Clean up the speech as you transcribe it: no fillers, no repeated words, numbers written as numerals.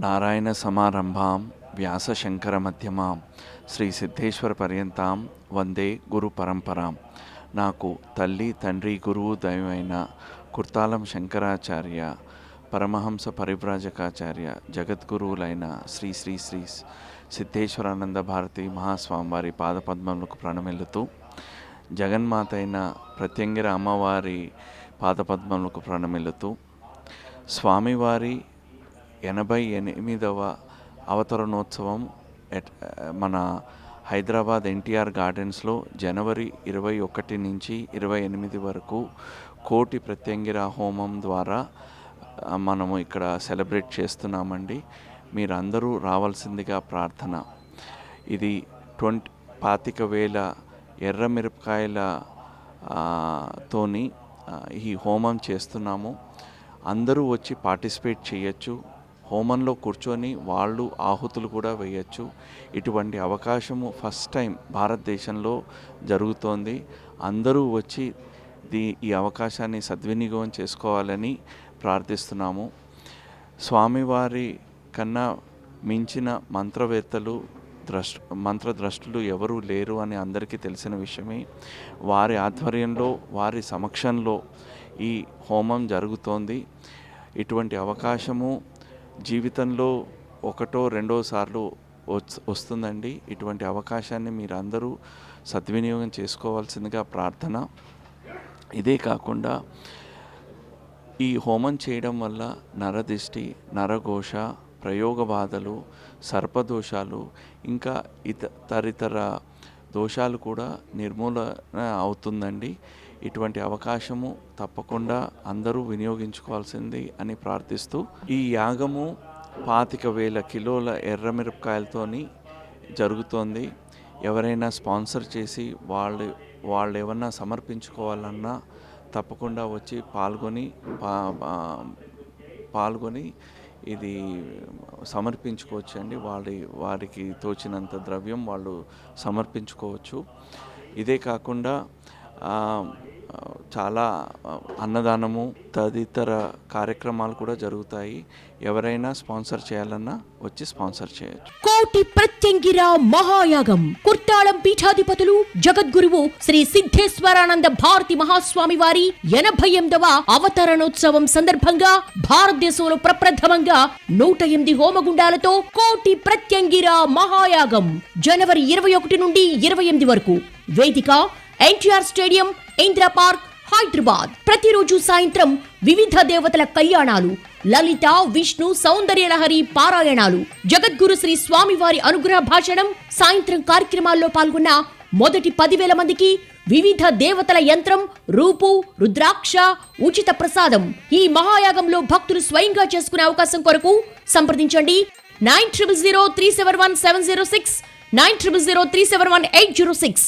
నారాయణ సమారంభాం వ్యాస శంకర మధ్యమాం శ్రీ సిద్ధేశ్వర పర్యంతాం వందే గురు పరంపరాం. నాకు తల్లి తండ్రి గురువు దైవమైన కుర్తాలం శంకరాచార్య పరమహంస పరివ్రాజకాచార్య జగద్గురువులైన శ్రీ శ్రీ శ్రీ సిద్ధేశ్వరానంద భారతి మహాస్వామివారి పాదపద్మములకు ప్రణమిల్లుతూ, జగన్మాత అయిన ప్రత్యంగిర అమ్మవారి పాదపద్మములకు ప్రణమిల్లుతూ, స్వామివారి 88వ అవతరణోత్సవం మన హైదరాబాద్ ఎన్టీఆర్ గార్డెన్స్లో జనవరి 21 నుంచి 28 వరకు కోటి ప్రత్యంగిర హోమం ద్వారా మనము ఇక్కడ సెలబ్రేట్ చేస్తున్నామండి. మీరందరూ రావాల్సిందిగా ప్రార్థన. ఇది 25,000 ఎర్ర మిరపకాయల తోని ఈ హోమం చేస్తున్నాము. అందరూ వచ్చి పార్టిసిపేట్ చేయొచ్చు. హోమంలో కూర్చొని వాళ్ళు ఆహుతులు కూడా వేయచ్చు. ఇటువంటి అవకాశము ఫస్ట్ టైం భారతదేశంలో జరుగుతోంది. అందరూ వచ్చి ఈ అవకాశాన్ని సద్వినియోగం చేసుకోవాలని ప్రార్థిస్తున్నాము. స్వామివారి కన్నా మించిన మంత్రవేత్తలు మంత్రద్రష్టులు ఎవరూ లేరు అని అందరికీ తెలిసిన విషయమే. వారి ఆధ్వర్యంలో, వారి సమక్షంలో ఈ హోమం జరుగుతోంది. ఇటువంటి అవకాశము జీవితంలో ఒకటో రెండో సార్లు వస్తుందండి. ఇటువంటి అవకాశాన్ని మీరందరూ సద్వినియోగం చేసుకోవాల్సిందిగా ప్రార్థన. ఇదే కాకుండా ఈ హోమం చేయడం వల్ల నరదిష్టి, నరఘోష, ప్రయోగ బాధలు, సర్పదోషాలు, ఇంకా తదితర దోషాలు కూడా నిర్మూలన అవుతుందండి. ఇటువంటి అవకాశము తప్పకుండా అందరూ వినియోగించుకోవాల్సింది అని ప్రార్థిస్తూ, ఈ యాగము 25,000 కిలోల ఎర్రమిరపకాయలతోని జరుగుతోంది. ఎవరైనా స్పాన్సర్ చేసి వాళ్ళు ఏమన్నా సమర్పించుకోవాలన్నా తప్పకుండా వచ్చి పాల్గొని ఇది సమర్పించుకోవచ్చండి. వారికి తోచినంత ద్రవ్యం వాళ్ళు సమర్పించుకోవచ్చు. ఇదే కాకుండా చాలా అన్నదానము తదితర కార్యక్రమాలు కూడా జరుగుతాయి. ఎవరైనా స్పాన్సర్ చేయాలన్నా వచ్చి స్పాన్సర్ చేయొచ్చు. కోటి ప్రత్యంగిర మహాయాగం కుర్తాళం పీఠాధిపతులు జగద్గురువు శ్రీ సిద్ధేశ్వరానంద భారతి మహాస్వామి వారి 88వ అవతరణోత్సవం సందర్భంగా భారతదేశంలో ప్రప్రథమంగా 108 హోమగుండాలతో కోటి ప్రత్యంగిర మహాయాగం జనవరి 21 నుండి 28 వరకు. వేదిక ఎన్టీఆర్ స్టేడియం, ఇందిరా పార్క్, హైదరాబాద్. ప్రతిరోజు సాయంత్రం వివిధ దేవతల కళ్యాణాలు, లలిత, విష్ణు, సౌందర్యలహరి పారాయణాలు, జగద్గురు శ్రీ స్వామివారి అనుగ్రహ భాషణం. సాయంత్రం కార్యక్రమాల్లో పాల్గొన్న మొదటి 10,000 మందికి వివిధ దేవతల యంత్రం, రూపు, రుద్రాక్ష ఉచిత ప్రసాదం. ఈ మహాయాగంలో భక్తులు స్వయంగా చేసుకునే అవకాశం కొరకు సంప్రదించండి 9003717006, 9003718006.